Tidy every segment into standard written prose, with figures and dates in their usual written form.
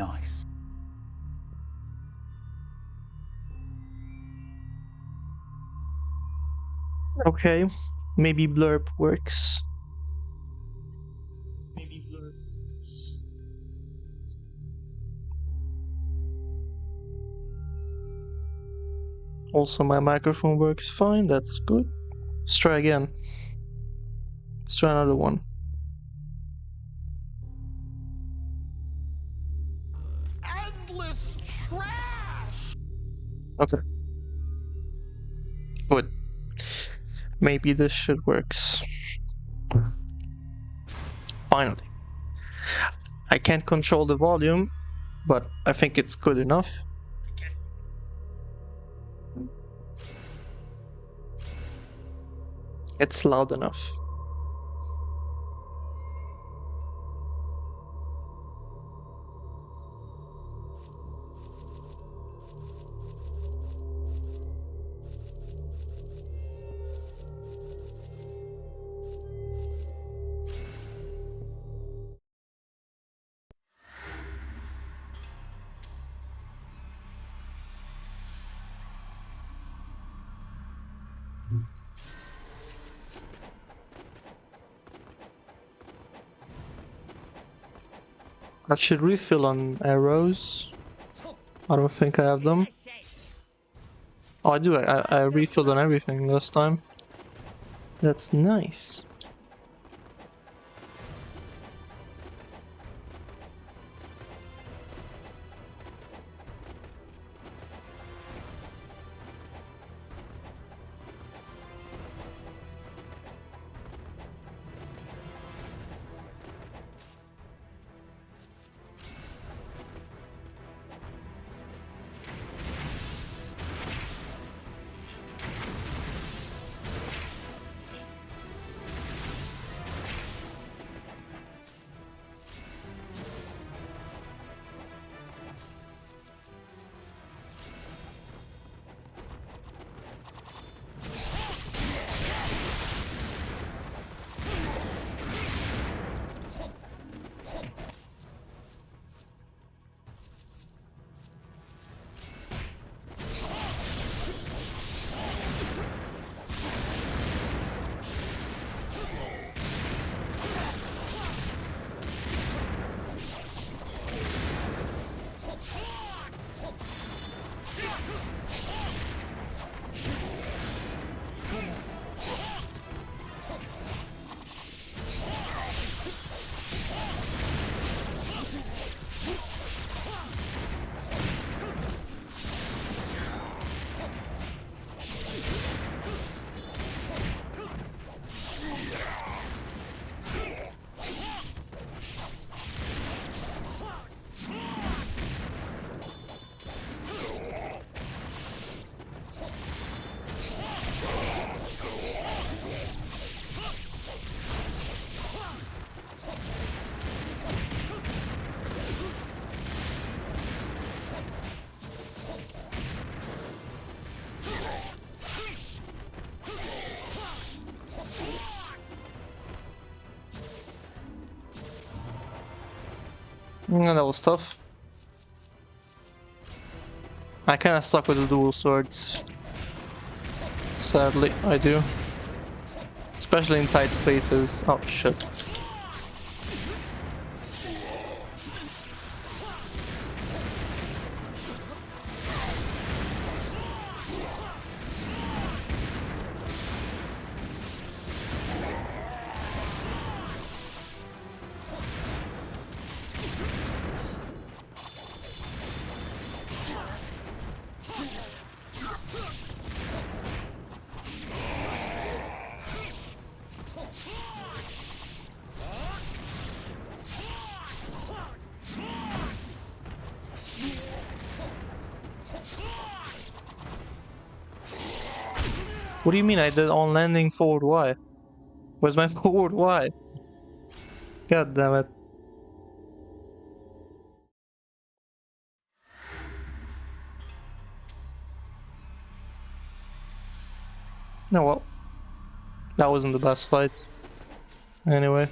nice. Okay, maybe blurb works. Also, my microphone works fine, that's good. Let's try again. Let's try another one. Endless trash! Okay. Good. Maybe this shit works. Finally. I can't control the volume, but I think it's good enough. It's loud enough. I should refill on arrows. I don't think I have them. Oh, I do. I refilled on everything last time. That's nice. That was tough. I kinda suck with the dual swords. Sadly, I do. Especially in tight spaces. Oh shit. What do you mean I did on landing forward Y? Where's my forward Y? God damn it. No, well. That wasn't the best fight. Anyway.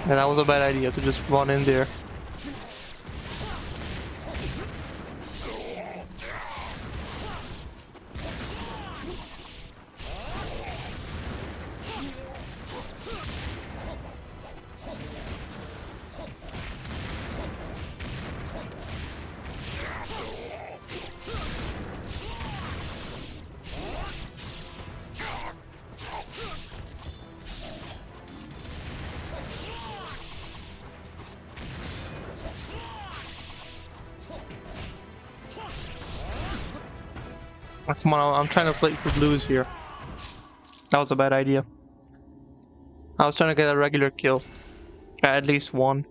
And that was a bad idea to just run in there. Come on, I'm trying to play for blues here. That was a bad idea. I was trying to get a regular kill. At least one.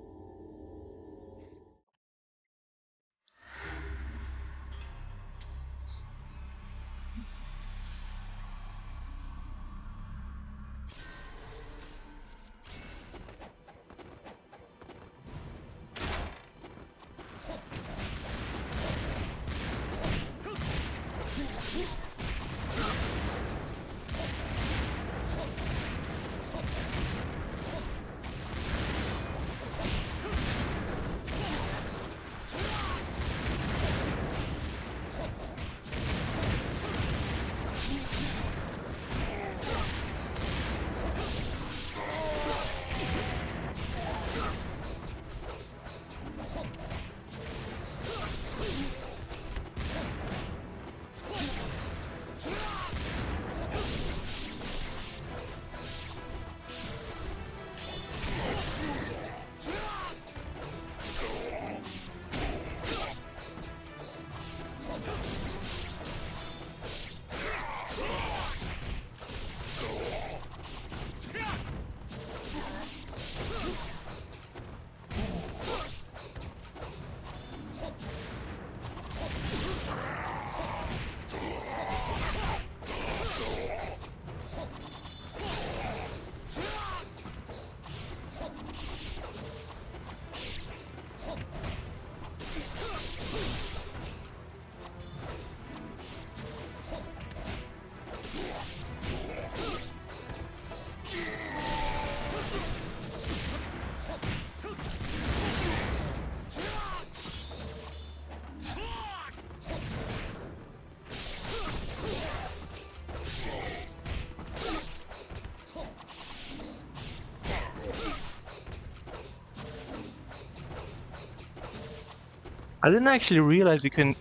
I didn't actually realize you can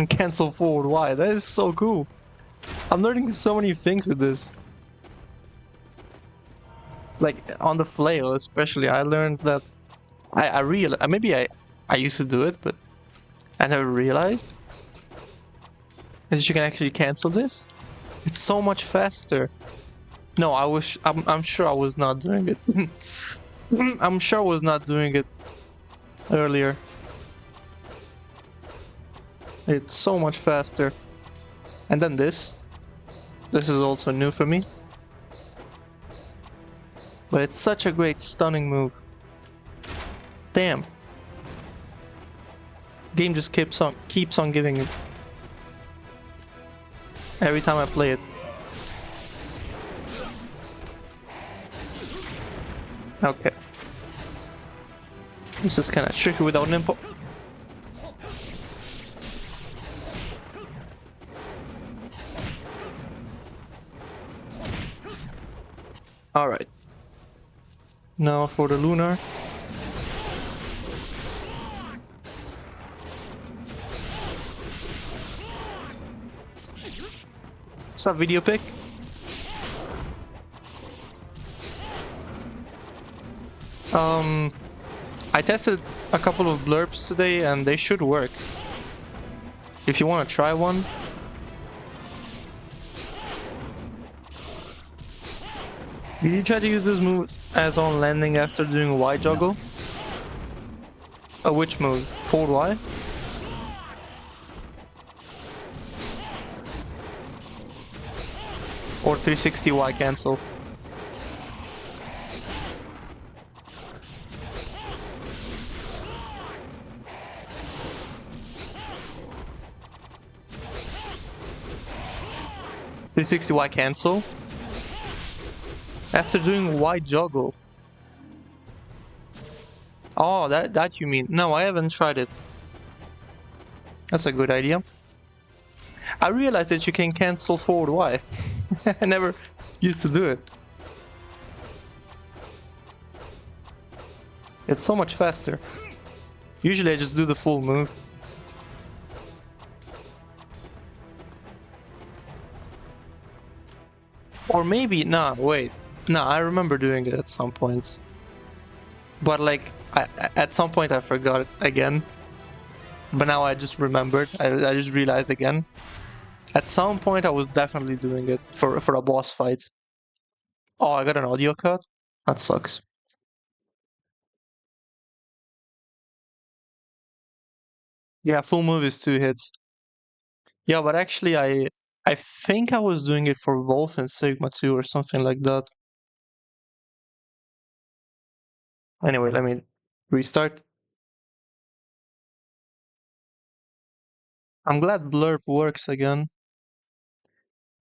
cancel forward Y. That is so cool. I'm learning so many things with this. Like on the flail especially, I learned that I realized maybe I used to do it, but I never realized that you can actually cancel this. It's so much faster. No, I'm sure I was not doing it. I'm sure I was not doing it earlier. It's so much faster. And then this. This is also new for me. But it's such a great stunning move. Damn. Game just keeps on giving it. Every time I play it. Okay. This is kinda tricky without Ninpo. Alright. Now for the lunar. What's that video pick? I tested a couple of blurbs today and they should work. If you want to try one. Did you try to use this move as on landing after doing Y juggle? Which move? Forward Y? Or 360 Y cancel? Y cancel? After doing Y juggle? Oh, that you mean? No, I haven't tried it. That's a good idea. I realized that you can cancel forward Y. I never used to do it. It's so much faster. Usually I just do the full move. Or maybe, nah, wait. Nah, I remember doing it at some point. But like, at some point I forgot it again. But now I just remembered. I just realized again. At some point I was definitely doing it for a boss fight. Oh, I got an audio cut? That sucks. Yeah, full move is 2 hits. Yeah, but actually I think I was doing it for Wolf and Sigma too or something like that. Anyway, let me restart. I'm glad Blurb works again.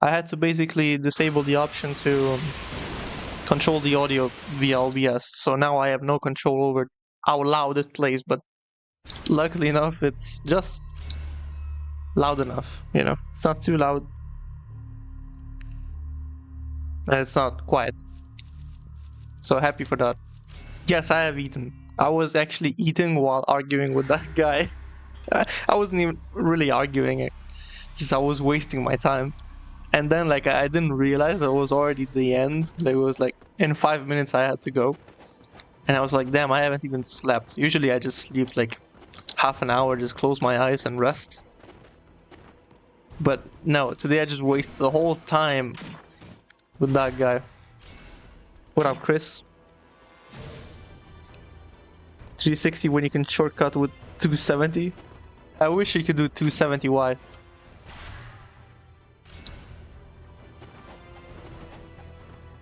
I had to basically disable the option to control the audio via OBS, so now I have no control over how loud it plays, but luckily enough, it's just loud enough, you know? It's not too loud, and it's not quiet. So happy for that. Yes, I have eaten. I was actually eating while arguing with that guy. I wasn't even really arguing it, just I was wasting my time. And then like I didn't realize that it was already the end. Like, it was like in 5 minutes I had to go. And I was like, damn, I haven't even slept. Usually I just sleep like half an hour, just close my eyes and rest. But no, today I just wasted the whole time with that guy. What up, Chris? 360 when you can shortcut with 270? I wish you could do 270Y.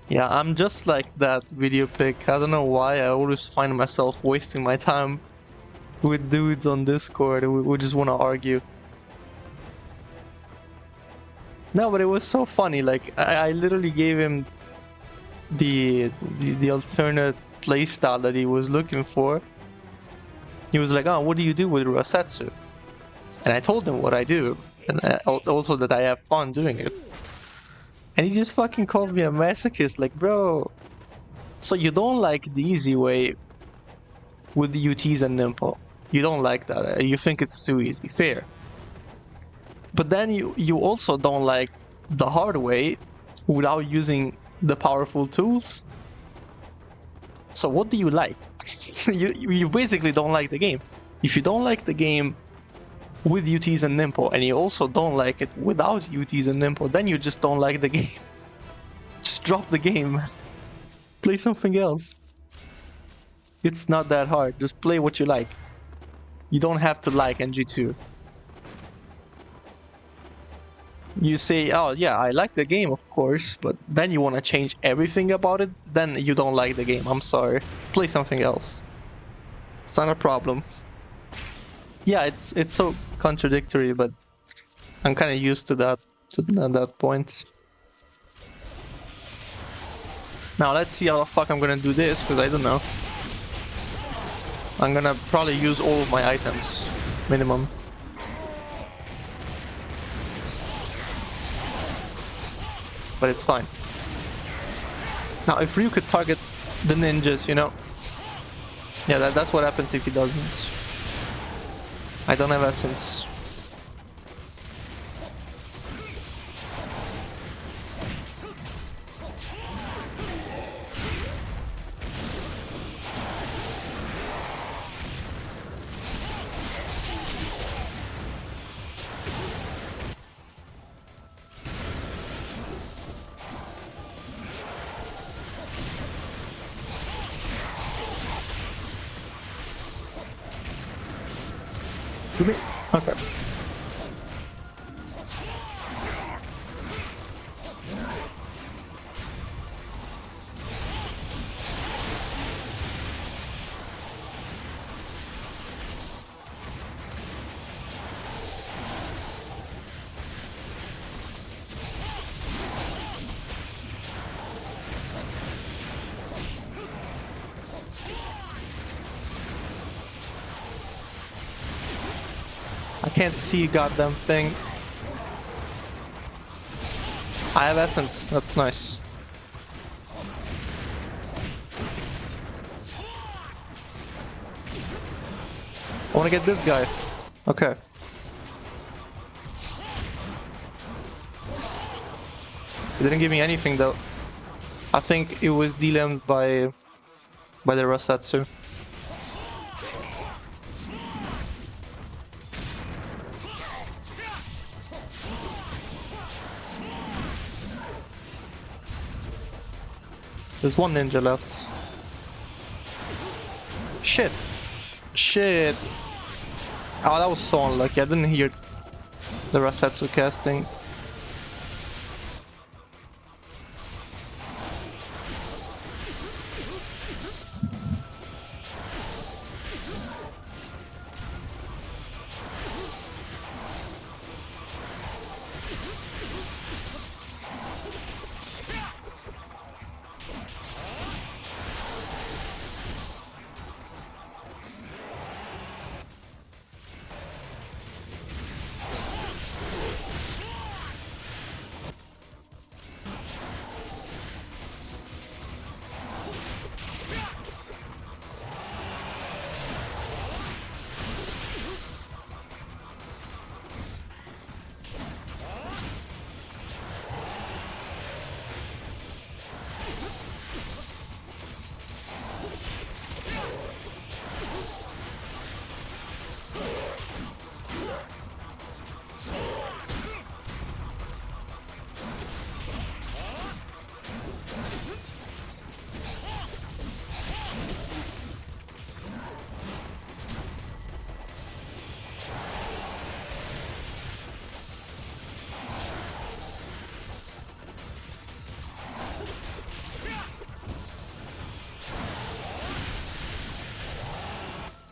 Yeah, I'm just like that video pic. I don't know why, I always find myself wasting my time with dudes on Discord who just want to argue. No, but it was so funny. Like I literally gave him the alternate playstyle that he was looking for. He was like, "Oh, what do you do with Rosetsu?" And I told him what I do, and also that I have fun doing it. And he just fucking called me a masochist. Like, bro, so you don't like the easy way with the UTs and Ninpo? You don't like that? You think it's too easy? Fair. But then you also don't like the hard way without using the powerful tools. So what do you like? you basically don't like the game. If you don't like the game with UTs and Ninpo, and you also don't like it without UTs and Ninpo, then you just don't like the game. Just drop the game. Play something else. It's not that hard. Just play what you like. You don't have to like NG2. You say, oh yeah, I like the game, of course, but then you want to change everything about it, then you don't like the game. I'm sorry. Play something else. It's not a problem. Yeah, it's so contradictory, but I'm kind of used to that point. Now let's see how the fuck I'm gonna do this, because I don't know. I'm gonna probably use all of my items, minimum. But it's fine. Now, if Ryu could target the ninjas, you know. Yeah, that's what happens if he doesn't. I don't have essence. Okay. I can't see a goddamn thing. I have essence. That's nice. I want to get this guy. Okay. It didn't give me anything though. I think it was delayed by the Rosatsu. There's one ninja left. Shit. Shit. Oh, that was so unlucky. I didn't hear the Rosatsu casting.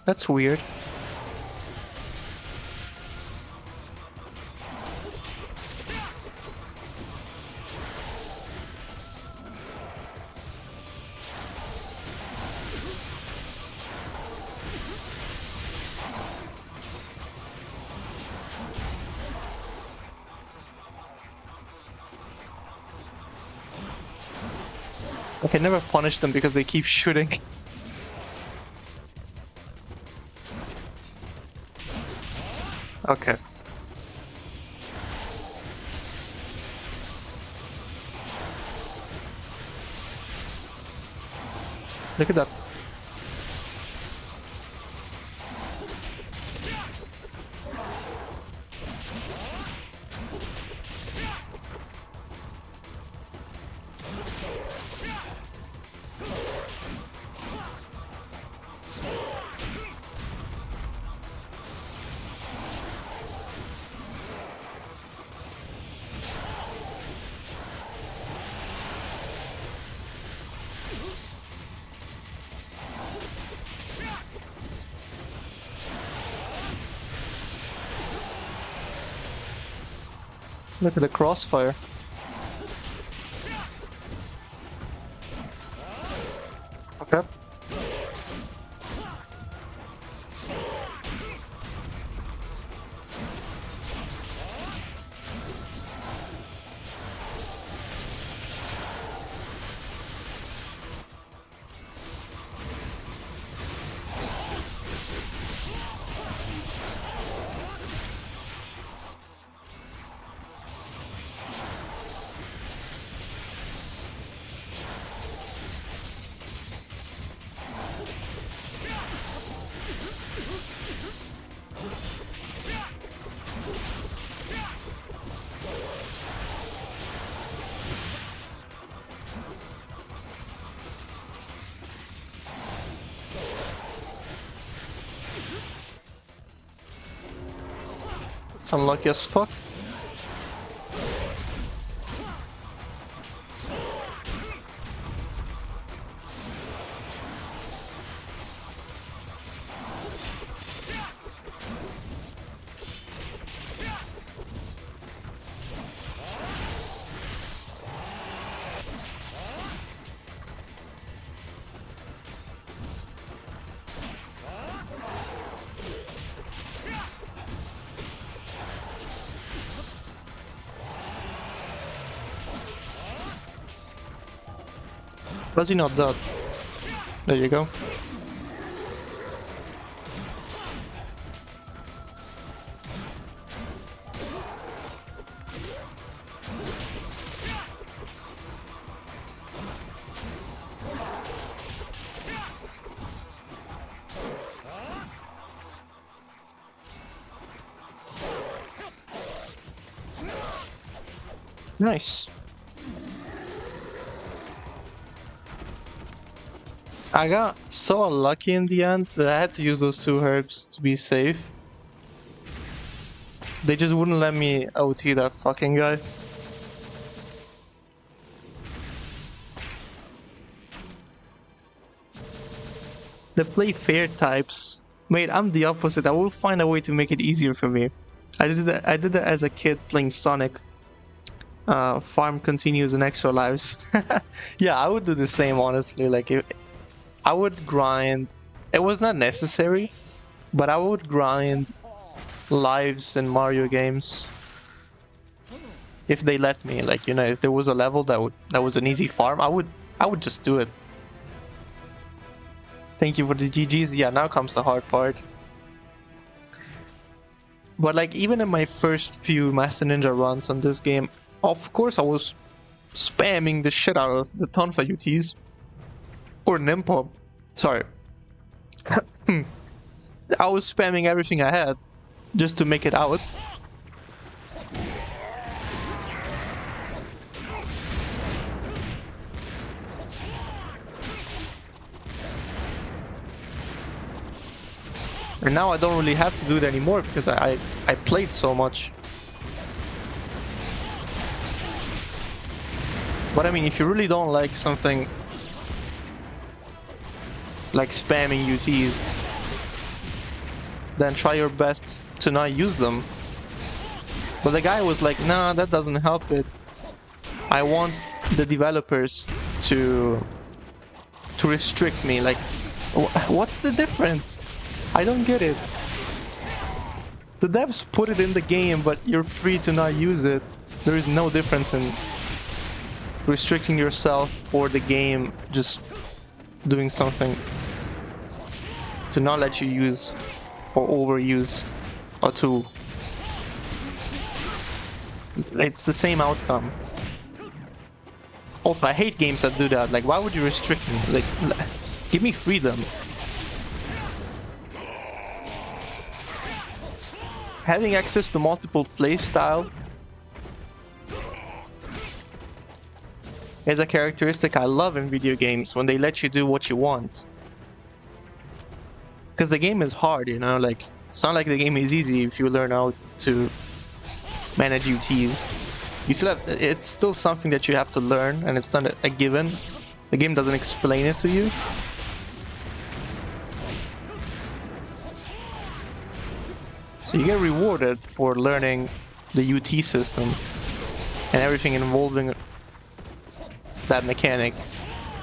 That's weird. I can never punish them because they keep shooting. Okay. Look at that. Look at the crossfire. Okay. It's unlucky as fuck. Was he not dead? There you go. Nice. I got so unlucky in the end that I had to use those 2 herbs to be safe. They just wouldn't let me OT that fucking guy. The play fair types. Mate, I'm the opposite. I will find a way to make it easier for me. I did that as a kid playing Sonic. Farm continues and extra lives. Yeah, I would do the same, honestly. Like, I would grind. It was not necessary, but I would grind lives in Mario games if they let me. Like, you know, if there was a level that was an easy farm, I would just do it. Thank you for the GGs. Yeah, now comes the hard part. But like, even in my first few Master Ninja runs on this game, of course I was spamming the shit out of the Tonfa UTs. Or Ninpo. Sorry. I was spamming everything I had just to make it out. And now I don't really have to do it anymore because I played so much. But I mean, if you really don't like something like spamming UTs, then try your best to not use them. But the guy was like, nah, that doesn't help it. I want the developers to restrict me. Like, what's the difference? I don't get it. The devs put it in the game, but you're free to not use it. There is no difference in restricting yourself or the game just doing something to not let you use or overuse a tool. It's the same outcome. Also, I hate games that do that. Like, why would you restrict me? Like, give me freedom. Having access to multiple playstyle is a characteristic I love in video games, when they let you do what you want. Because the game is hard, you know, like, it's not like the game is easy if you learn how to manage UTs. You still have, it's still something that you have to learn, and it's not a given. The game doesn't explain it to you. So you get rewarded for learning the UT system and everything involving that mechanic.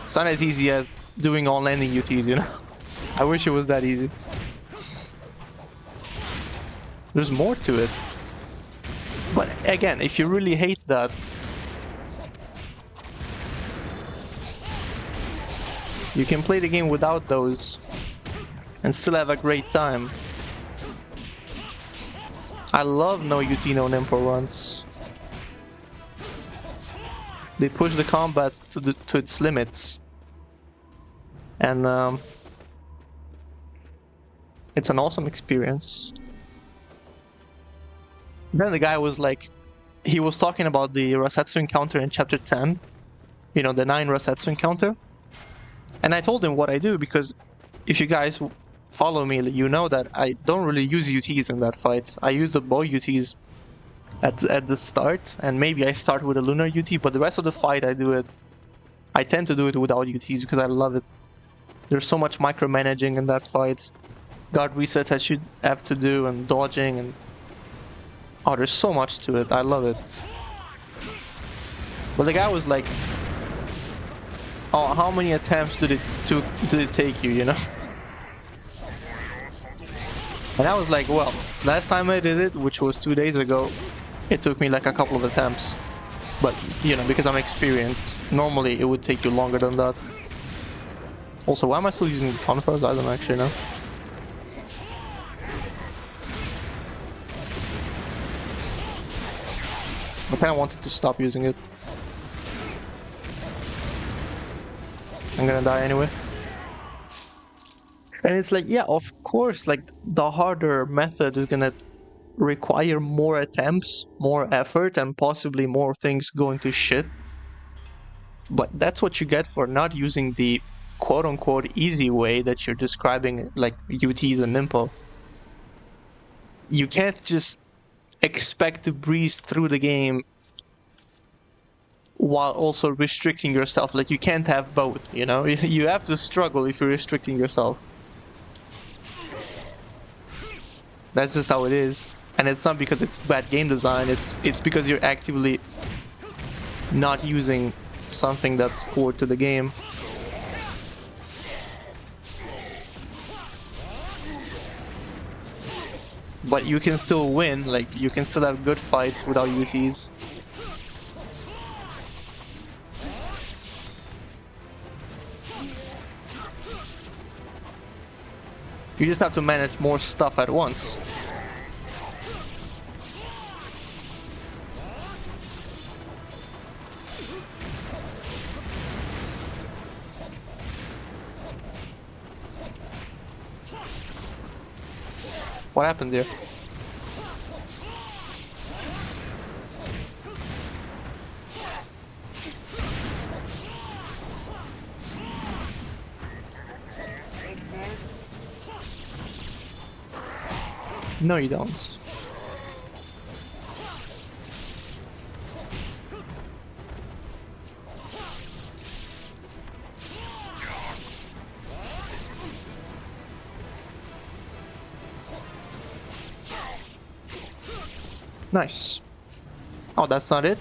It's not as easy as doing all landing UTs, you know? I wish it was that easy. There's more to it. But again, if you really hate that, you can play the game without those and still have a great time. I love no UT, no Ninpo runs. They push the combat to its limits. And it's an awesome experience. Then the guy was like, he was talking about the Rasetsu encounter in chapter 10. You know, the 9 Rasetsu encounter. And I told him what I do, because if you guys follow me, you know that I don't really use UTs in that fight. I use the bow UTs at the start, and maybe I start with a lunar UT, but the rest of the fight I tend to do it without UTs because I love it. There's so much micromanaging in that fight. Guard resets I should have to do, and dodging, and oh, there's so much to it. I love it. But the guy was like, oh, how many attempts did it take you, you know? And I was like, well, last time I did it, which was 2 days ago, it took me like a couple of attempts. But, you know, because I'm experienced, normally it would take you longer than that. Also, why am I still using the tonfas? I don't actually know. I kind of wanted to stop using it. I'm gonna die anyway. And it's like, yeah, of course, like, the harder method is gonna require more attempts, more effort, and possibly more things going to shit. But that's what you get for not using the quote-unquote easy way that you're describing, like UTs and Ninpo. You can't just expect to breeze through the game while also restricting yourself. Like, you can't have both, you know? You have to struggle if you're restricting yourself. That's just how it is. And it's not because it's bad game design, it's because you're actively not using something that's core to the game. But you can still win, like, you can still have good fights without UTs. You just have to manage more stuff at once. What happened there? No, you don't. Nice. Oh, that's not it?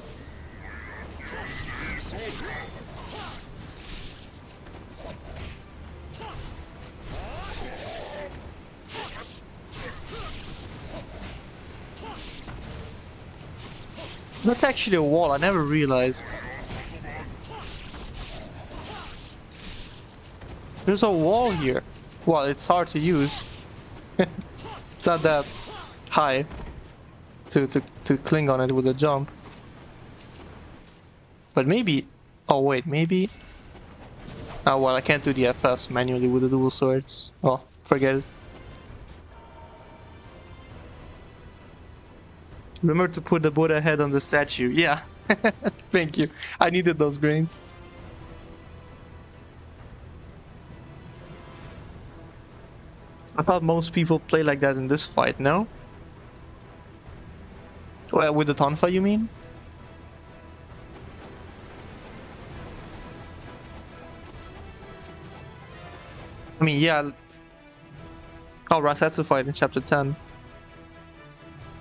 That's actually a wall, I never realized. There's a wall here. Well, it's hard to use. It's not that high to cling on it with a jump. But maybe... Oh wait, maybe... Oh well, I can't do the FS manually with the dual swords. Oh, forget it. Remember to put the Buddha head on the statue. Yeah, thank you. I needed those grains. I thought most people play like that in this fight, no? Well, with the Tonfa, you mean? I mean, yeah. Oh, Rasetsu fight in chapter 10.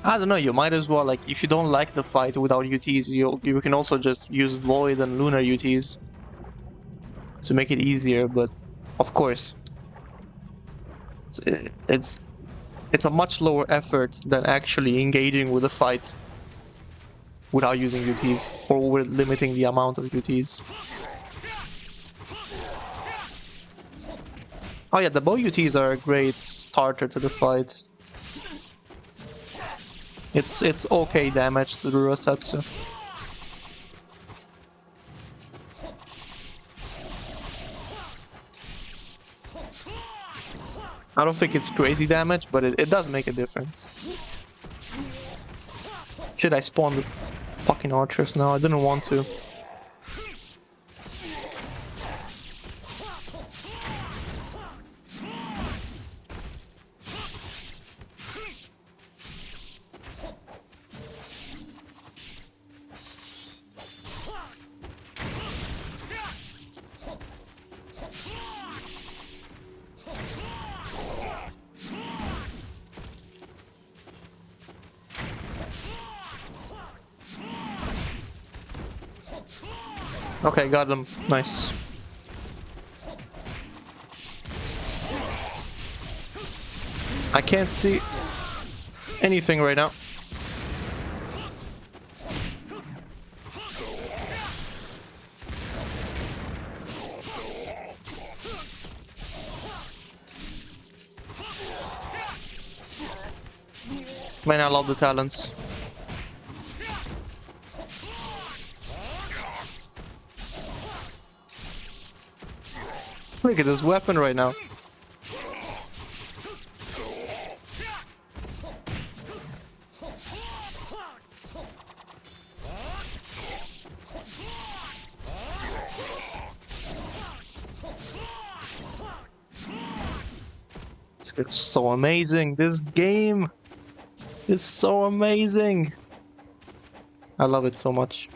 I don't know, you might as well, like, if you don't like the fight without UTs, you can also just use Void and Lunar UTs to make it easier, but of course, it's a much lower effort than actually engaging with a fight without using UTs, or with limiting the amount of UTs. Oh yeah, the bow UTs are a great starter to the fight. It's okay damage to the Rasetsu. I don't think it's crazy damage, but it does make a difference. Shit, I spawned the fucking archers now. I didn't want to. Okay, got them. Nice. I can't see anything right now. Man, I love the talents. Look at this weapon right now. It's so amazing. This game is so amazing. I love it so much.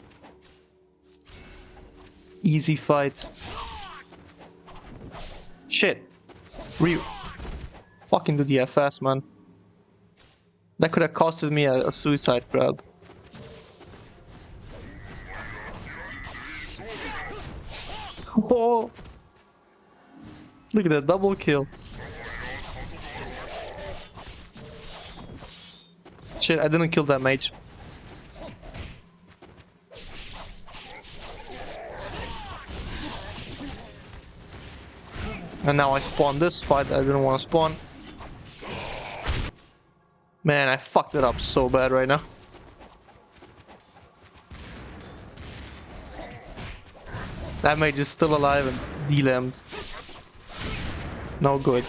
Easy fight. Shit. Fucking do the FS, man. That could have costed me a suicide grab. Whoa. Look at that double kill. Shit, I didn't kill that mage. And now I spawned this fight that I didn't want to spawn. Man, I fucked it up so bad right now. That mage is still alive and delammed. No good.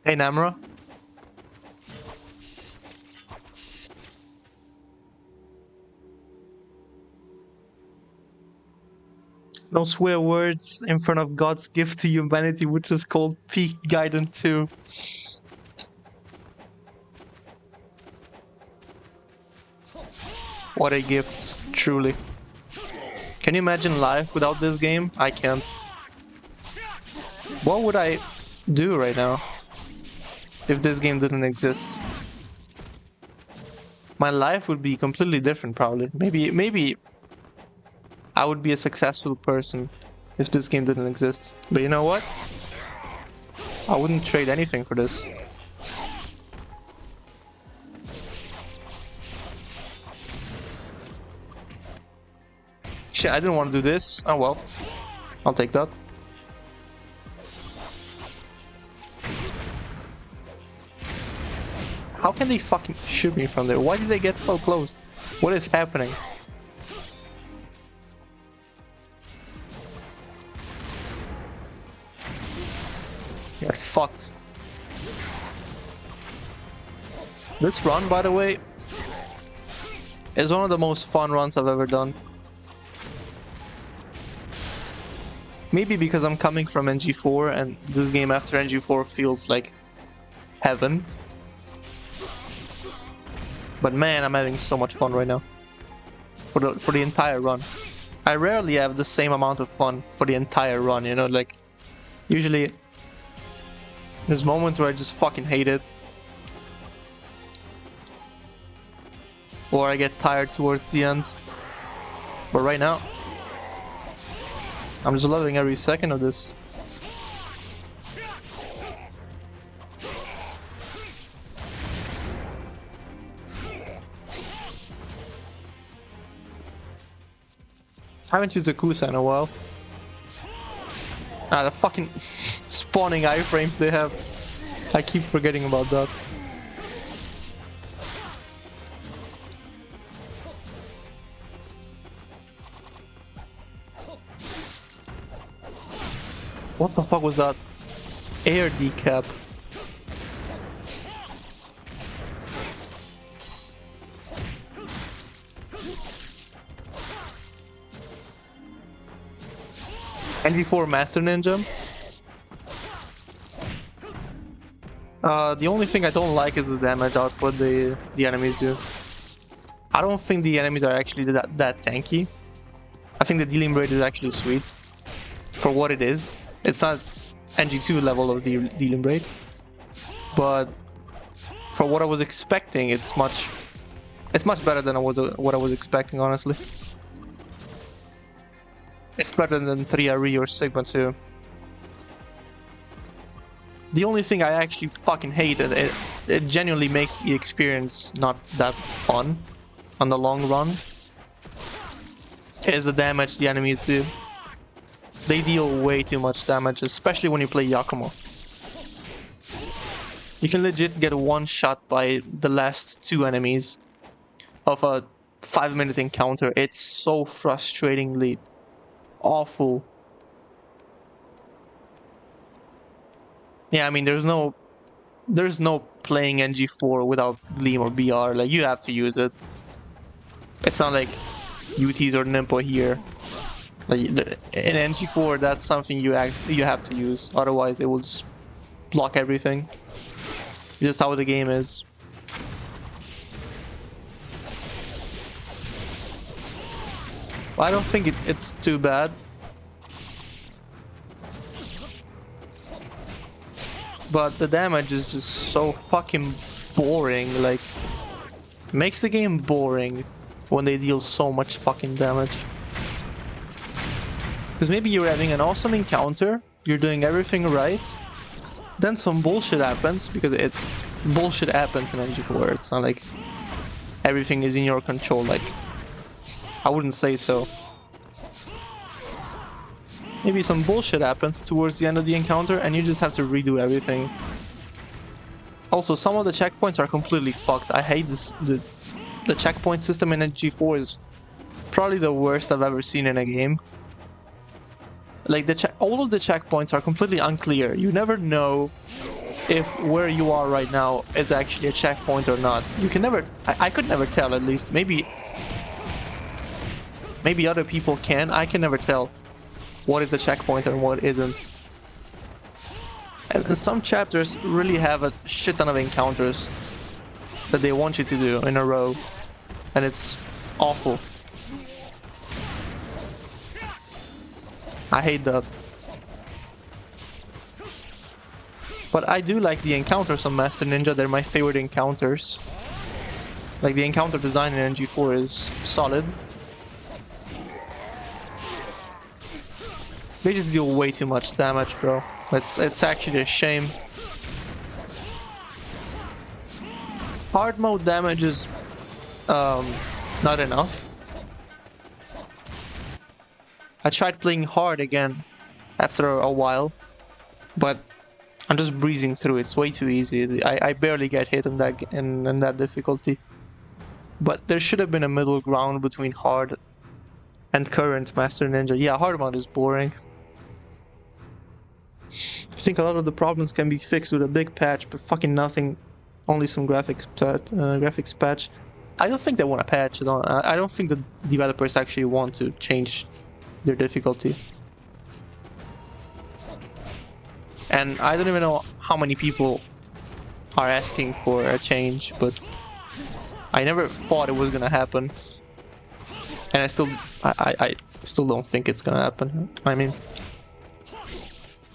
Hey, Namra. No swear words in front of God's gift to humanity, which is called Peak Gaiden 2. What a gift, truly. Can you imagine life without this game? I can't. What would I do right now if this game didn't exist? My life would be completely different, probably. Maybe I would be a successful person if this game didn't exist. But you know what? I wouldn't trade anything for this. Shit, I didn't want to do this. Oh well. I'll take that. How can they fucking shoot me from there? Why did they get so close? What is happening? You're fucked. This run, by the way, is one of the most fun runs I've ever done. Maybe because I'm coming from NG4 and this game after NG4 feels like heaven. But man, I'm having so much fun right now. For the entire run. I rarely have the same amount of fun for the entire run, you know, like usually there's moments where I just fucking hate it. Or I get tired towards the end. But right now, I'm just loving every second of this. I haven't used a Kusa in a while. Ah, the fucking spawning iframes they have. I keep forgetting about that. What the fuck was that? Air decap. NV4 Master Ninja. The only thing I don't like is the damage output the enemies do. I don't think the enemies are actually that tanky. I think the dealing rate is actually sweet for what it is. It's not NG2 level of the dealing rate, but for what I was expecting, it's much better than what I was expecting, honestly. It's better than 3RE or Sigma 2. The only thing I actually fucking hate is it genuinely makes the experience not that fun, on the long run is the damage the enemies do. They deal way too much damage, especially when you play Yakumo. You can legit get one shot by the last 2 enemies of a 5-minute encounter. It's so frustratingly awful. Yeah, I mean, there's no playing NG4 without Gleam or BR. Like, you have to use it. It's not like UTs or Ninpo here. Like, in NG4, that's something you have to use. Otherwise, it will just block everything. It's just how the game is. I don't think it's too bad. But the damage is just so fucking boring. Like, it makes the game boring when they deal so much fucking damage. Because maybe you're having an awesome encounter, you're doing everything right, then some bullshit happens, because bullshit happens in NG4. It's not like everything is in your control. Like, I wouldn't say so. Maybe some bullshit happens towards the end of the encounter and you just have to redo everything. Also, some of the checkpoints are completely fucked. I hate this. The checkpoint system in NG4 is probably the worst I've ever seen in a game. Like, all of the checkpoints are completely unclear. You never know if where you are right now is actually a checkpoint or not. You can never... I could never tell, at least. Maybe other people can. I can never tell what is a checkpoint and what isn't. And some chapters really have a shit ton of encounters that they want you to do in a row. And it's awful. I hate that. But I do like the encounters on Master Ninja. They're my favorite encounters. Like, the encounter design in NG4 is solid. They just deal way too much damage, bro. It's actually a shame. Hard mode damage is not enough. I tried playing hard again after a while, but I'm just breezing through. It's way too easy. I barely get hit in that difficulty. But there should have been a middle ground between hard and current Master Ninja. Yeah, hard mode is boring. I think a lot of the problems can be fixed with a big patch, but fucking nothing. Only some graphics patch. I don't think they want a patch at all. I don't think the developers actually want to change their difficulty. And I don't even know how many people are asking for a change, but I never thought it was gonna happen. And I still don't think it's gonna happen. I mean,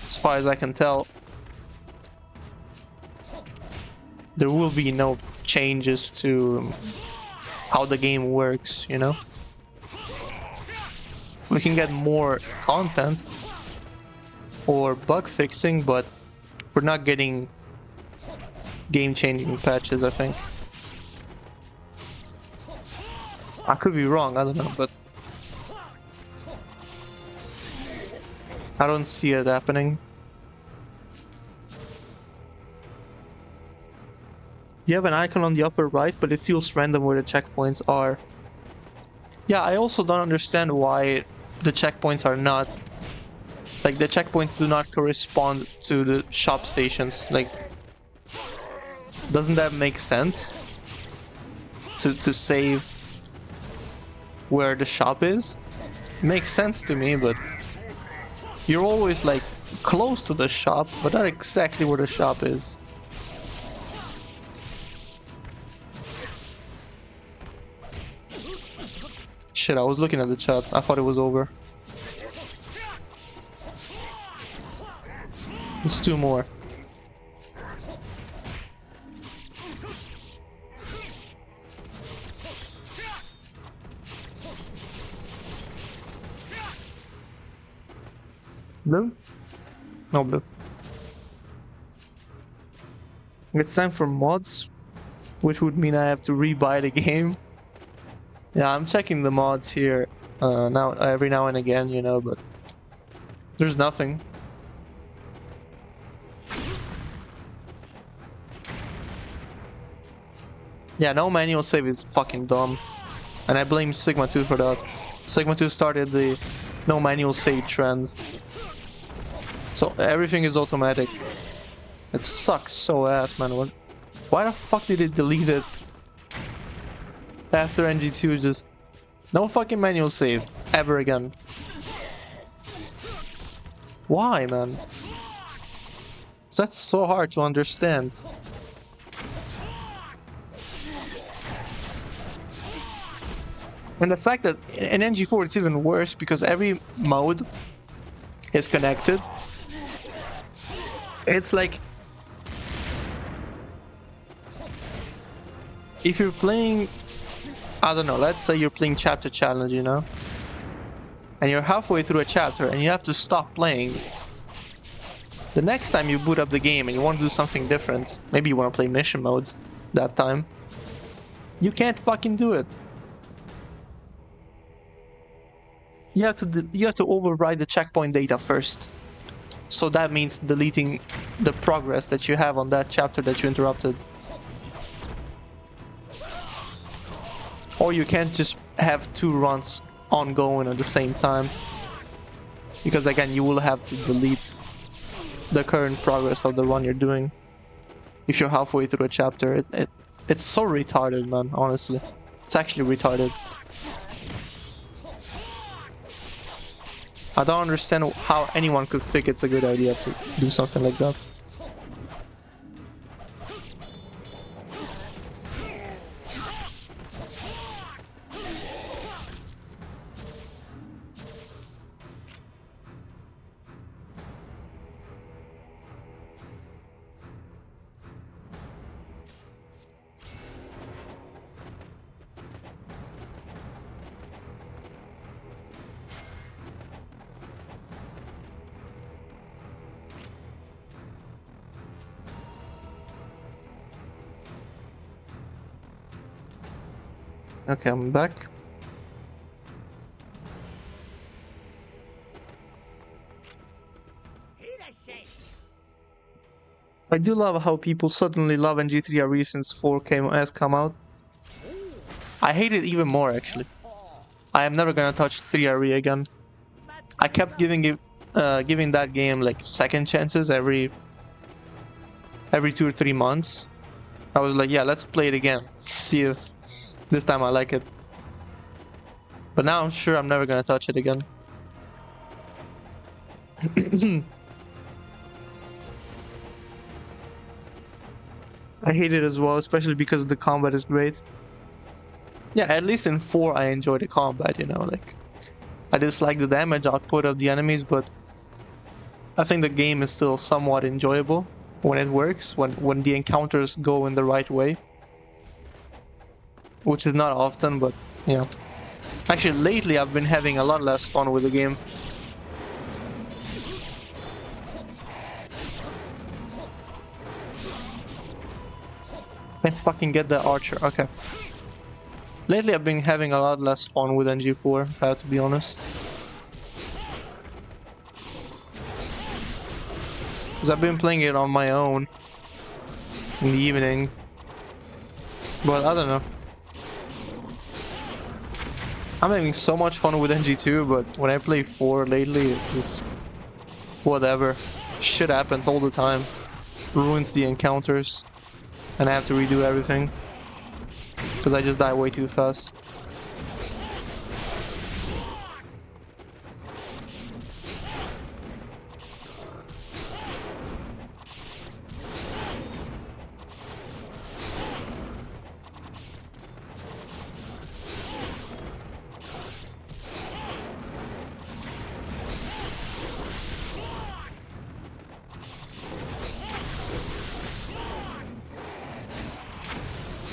as far as I can tell, there will be no changes to how the game works, you know? We can get more content or bug fixing, but we're not getting game-changing patches, I think. I could be wrong, I don't know, but I don't see it happening. You have an icon on the upper right, but it feels random where the checkpoints are. Yeah, I also don't understand why the checkpoints are not... Like, the checkpoints do not correspond to the shop stations. Like, doesn't that make sense? To save where the shop is? Makes sense to me, but you're always, like, close to the shop, but not exactly where the shop is. Shit, I was looking at the chat. I thought it was over. It's 2 more. Blue? No blue. It's time for mods, which would mean I have to rebuy the game. Yeah, I'm checking the mods here now every now and again, you know, but there's nothing. Yeah, no manual save is fucking dumb. And I blame Sigma 2 for that. Sigma 2 started the no manual save trend. So everything is automatic. It sucks so ass, man. Why the fuck did it delete it? After NG2, just no fucking manual save ever again. Why, man? That's so hard to understand. And the fact that in NG4 it's even worse because every mode is connected. It's like if you're playing, I don't know, let's say you're playing chapter challenge, you know? And you're halfway through a chapter and you have to stop playing. The next time you boot up the game and you want to do something different, maybe you want to play mission mode that time, you can't fucking do it. You have to override the checkpoint data first. So that means deleting the progress that you have on that chapter that you interrupted. Or you can't just have two runs ongoing at the same time. Because again, you will have to delete the current progress of the run you're doing. If you're halfway through a chapter, it's so retarded, man, honestly. It's actually retarded. I don't understand how anyone could think it's a good idea to do something like that. Okay, I'm back. I do love how people suddenly love NG3RE since 4 has come out. I hate it even more, actually. I am never gonna touch 3RE again. I kept giving that game like second chances every 2 or 3 months. I was like, yeah, let's play it again. See if this time I like it. But now I'm sure I'm never gonna touch it again. I hate it as well, especially because the combat is great. Yeah, at least in 4 I enjoy the combat, you know, like I dislike the damage output of the enemies, but I think the game is still somewhat enjoyable when it works, when the encounters go in the right way. Which is not often, but yeah. Actually, lately I've been having a lot less fun with the game. I fucking get the archer, okay. Lately I've been having a lot less fun with NG4, if I have to be honest. Because I've been playing it on my own in the evening. But I don't know. I'm having so much fun with NG2, but when I play 4 lately, it's just whatever. Shit happens all the time. Ruins the encounters. And I have to redo everything. Because I just die way too fast.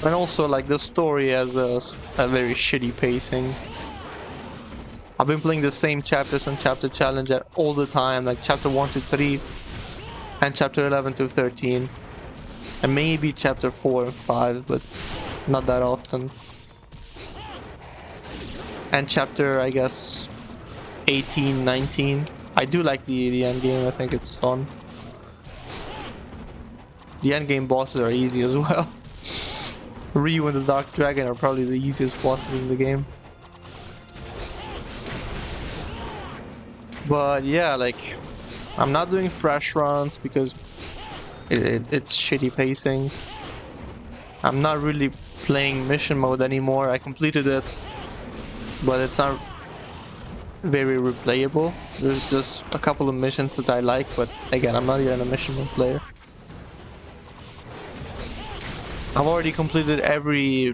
And also, like, the story has a very shitty pacing. I've been playing the same chapters and chapter challenge all the time, like chapter 1 to 3 and chapter 11 to 13. And maybe chapter 4 and 5, but not that often. And chapter, I guess, 18, 19. I do like the end game. I think it's fun. The end game bosses are easy as well. Ryu and the Dark Dragon are probably the easiest bosses in the game. But yeah, like, I'm not doing fresh runs because it's shitty pacing. I'm not really playing mission mode anymore. I completed it, but it's not very replayable. There's just a couple of missions that I like, but again, I'm not even a mission mode player. I've already completed every